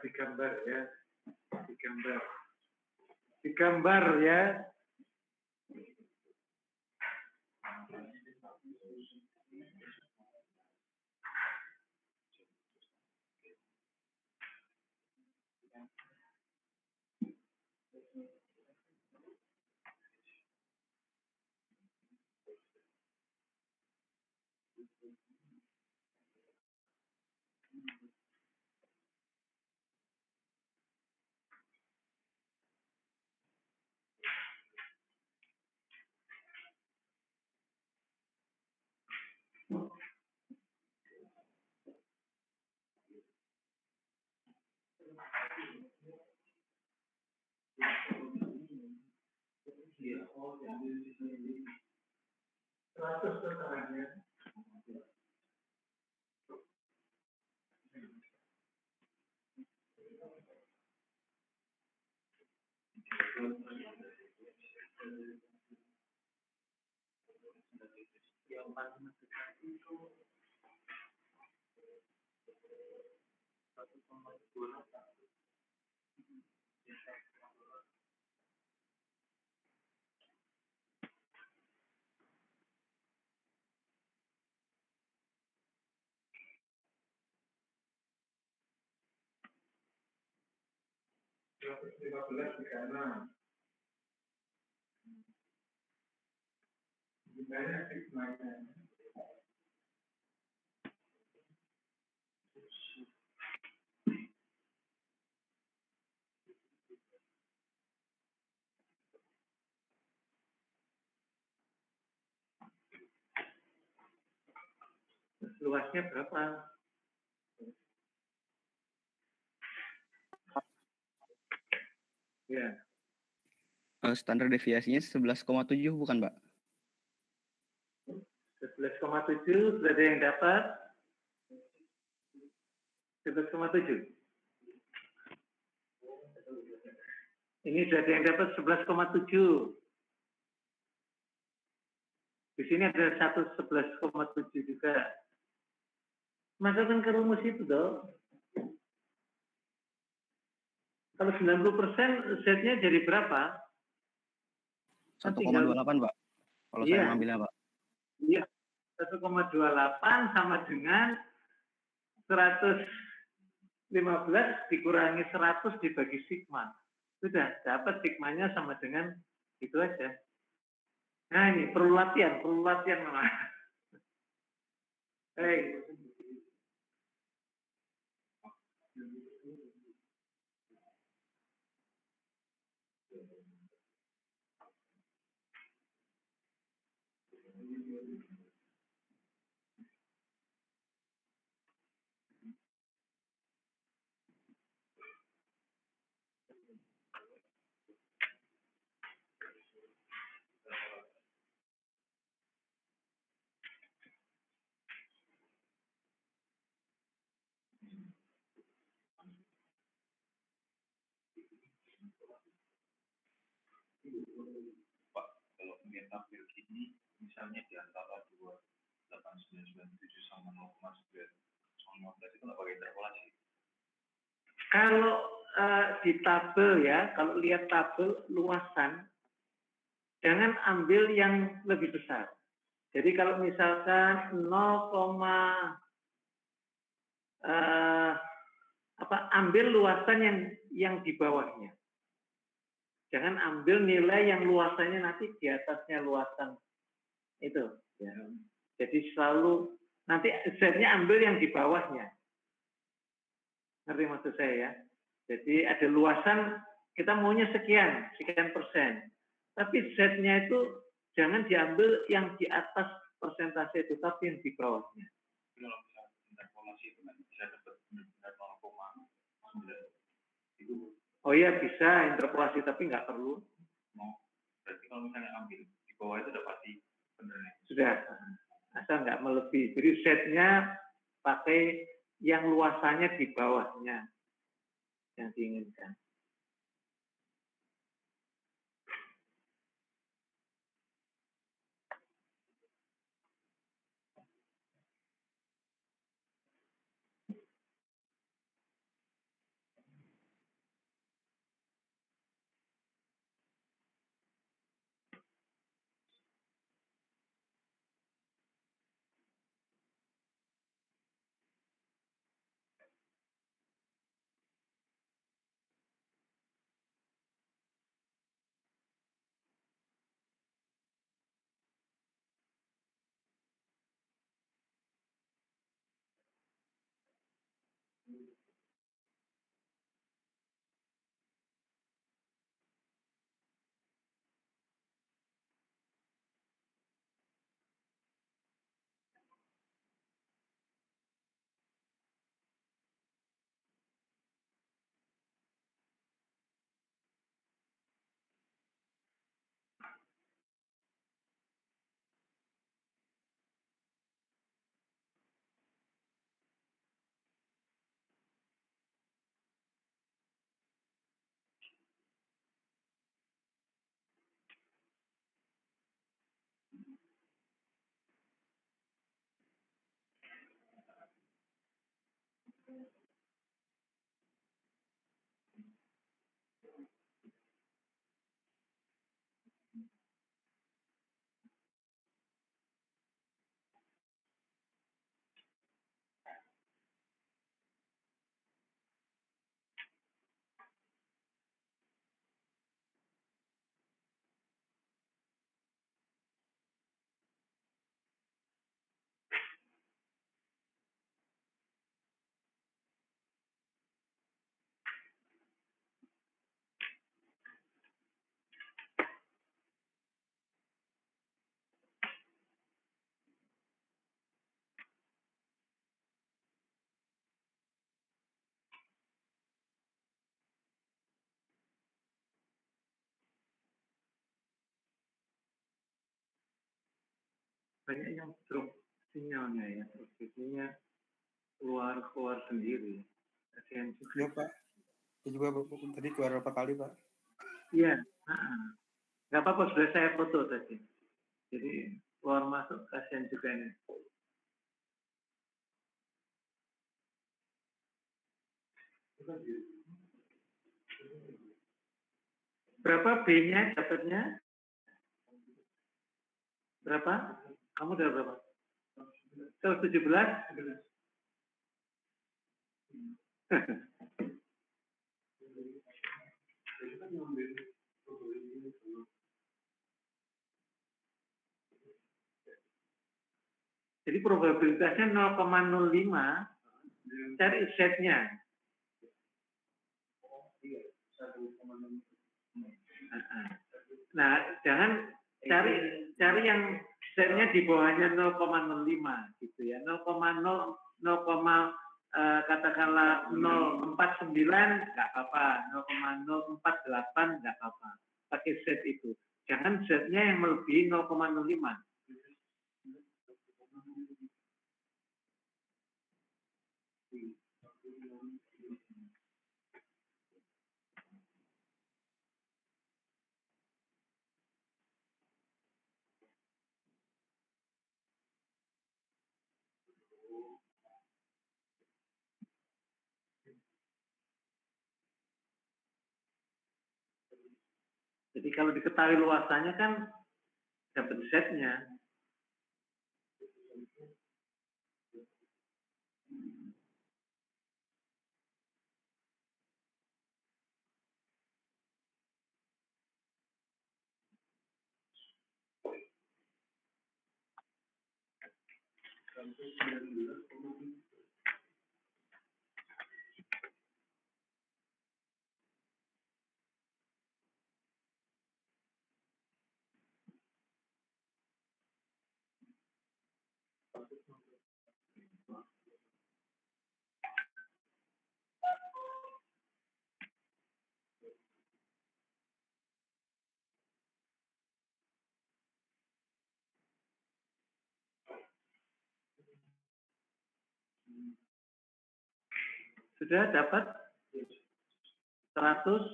Digambar ya. Digambar ya. Luasnya berapa? Ya. Standar deviasinya 11,7 bukan, Pak? 11,7 sudah ada yang dapat? 11,7. Ini sudah ada yang dapat 11,7. Di sini ada 11,7 juga. Masukkan ke rumus itu dong. Kalau 90% Z-nya jadi berapa? 1,28, Pak. Kalau saya ngambilnya, Pak. Iya. 1,28 sama dengan 115 dikurangi 100 dibagi sigma. Sudah dapat sigmanya sama dengan itu aja. Nah ini perlu latihan memang. Hei. Pak, kalau kemudian tampil gini, misalnya di antara 2,8997 sama 0,915 itu nggak pakai interpolasi? Kalau di tabel ya, kalau lihat tabel luasan, jangan ambil yang lebih besar. Jadi kalau misalkan 0, ambil luasan yang di bawahnya. Jangan ambil nilai yang luasannya nanti di atasnya luasan itu. Ya. Jadi selalu nanti Z-nya ambil yang di bawahnya. Ngerti maksud saya ya? Jadi ada luasan, kita maunya sekian persen. Tapi Z-nya itu jangan diambil yang di atas persentase itu, tapi yang di bawahnya. Kalau misalnya interpolasi itu kan bisa dapat benar-benar 0,9 itu. Oh iya bisa interpolasi, tapi nggak perlu. Berarti kalau misalnya ambil di bawah itu udah pasti benar. Sudah, asal nggak melebihi. Jadi Z-nya pakai yang luasannya di bawahnya yang diinginkan. Banyak yang drop sinyalnya ya, posisinya keluar sendiri. Kasihan juga. Iya Pak, itu juga tadi keluar berapa kali Pak? Iya, nggak apa-apa, sudah saya foto tadi. Jadi keluar masuk, kasihan juga ini. Berapa B-nya dapatnya? Berapa? Kamu udah berapa? 117? Jadi probabilitasnya 0,05, cari Z-nya. Nah, jangan cari yang Z-nya di bawahnya 0,05 gitu ya. 0,0 katakanlah 049 nggak apa-apa, 0,048 nggak apa-apa. Pakai Z itu. Jangan Z-nya yang melebihi 0,05. Jadi kalau diketahui luasannya kan dapat Z-nya. Sudah dapat 119,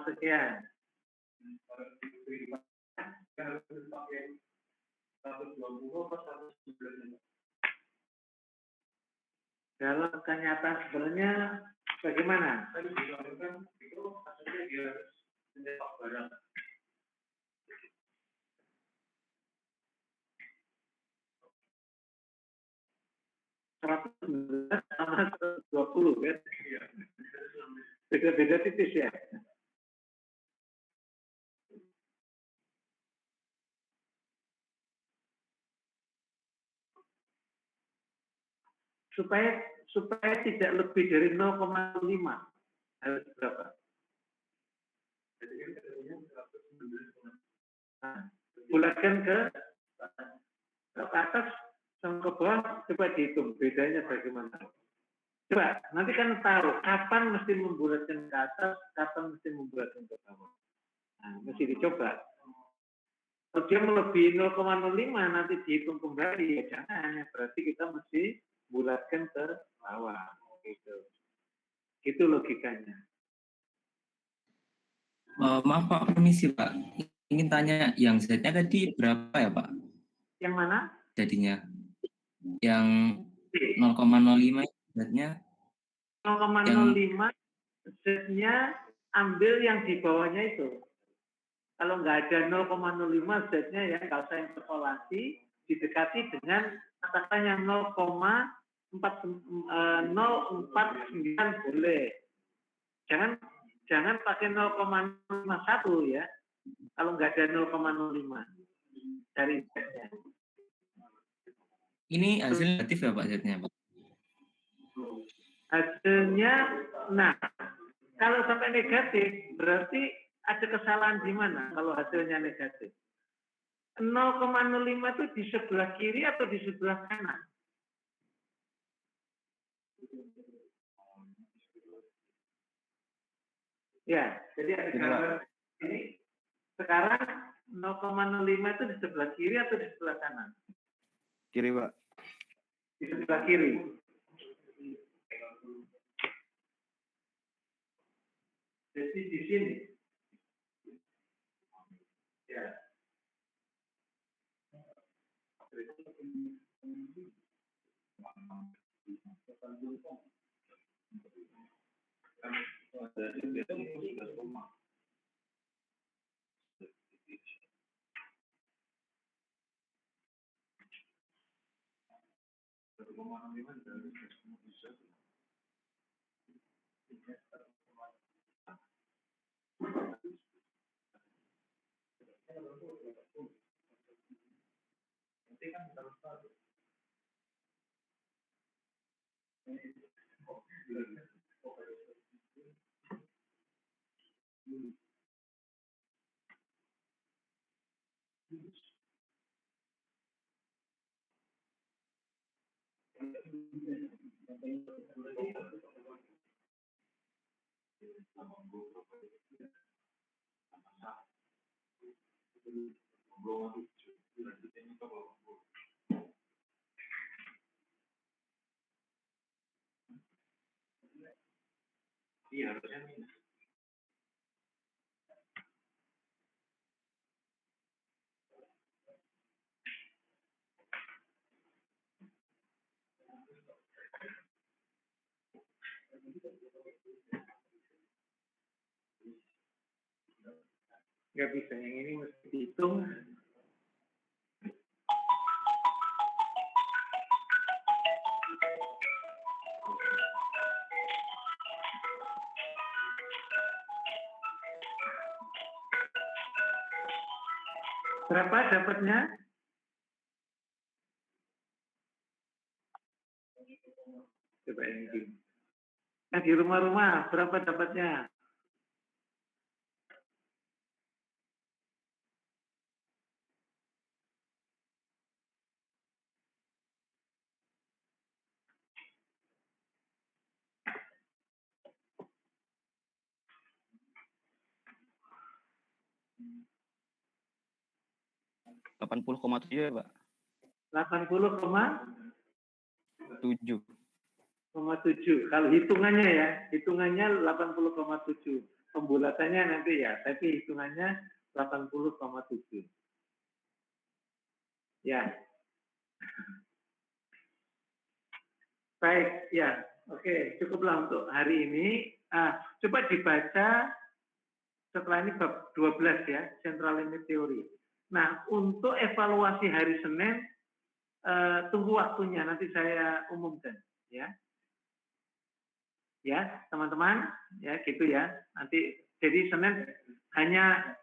sekian. Dalam kenyataan sebenarnya bagaimana? Itu maksudnya dia harus mencetak barang. Sama 120 kan? Beda-beda tipis ya. Supaya tidak lebih dari 0,5 harus berapa? Nah, bulatkan ke atas sama ke bawah, coba dihitung bedanya bagaimana. Coba nanti kan tahu kapan mesti membulatkan ke atas, kapan mesti membulatkan ke bawah. Nah, mesti dicoba. Kalau dia melebihi 0,05 nanti dihitung kembali ya jangan. Berarti kita mesti bulatkan ke bawah. Gitu. Itu logikanya. Maaf Pak, permisi Pak. Ingin tanya, yang Z-nya tadi berapa ya Pak? Yang mana? Jadinya. Yang 0,05 Z-nya. 0,05 Z-nya ambil yang di bawahnya itu. Kalau nggak ada 0,05 Z-nya ya nggak usah interpolasi, didekati dengan katakan yang 0,49 boleh. Jangan pakai 0,51 ya. Kalau nggak ada 0,05 dari Z-nya. Ini hasil negatif ya Pak Z-nya Pak? Hasilnya, nah kalau sampai negatif berarti ada kesalahan di mana kalau hasilnya negatif? 0,05 itu di sebelah kiri atau di sebelah kanan? Ya, jadi ada gambar ini. Sekarang 0,05 itu di sebelah kiri atau di sebelah kanan? Kiri, Pak. Di sebelah kiri. Jadi di sini. Ya. Iya, harusnya minus. Nggak bisa, yang ini mesti dihitung. Berapa dapatnya? Coba ini. Yang di rumah-rumah berapa dapatnya? Delapan 80,7 ya Pak? 80,7. Kalau hitungannya ya, hitungannya 80,7. Pembulatannya nanti ya, tapi hitungannya 80,7. Ya. Baik, ya. Oke, cukuplah untuk hari ini. Coba dibaca setelah ini bab 12 ya, Central Limit Theory. Nah, untuk evaluasi hari Senin, tunggu waktunya, nanti saya umumkan. Ya, teman-teman, ya gitu ya. Nanti jadi Senin hanya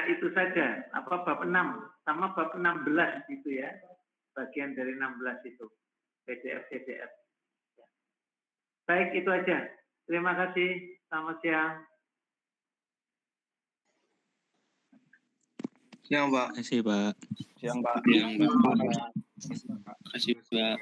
itu saja, bab 6 sama bab 16 gitu ya. Bagian dari 16 itu. PDF. Baik, itu aja. Terima kasih. Selamat siang. Siang, Pak. Terima kasih, Pak. Siang, Pak. Terima kasih, Pak.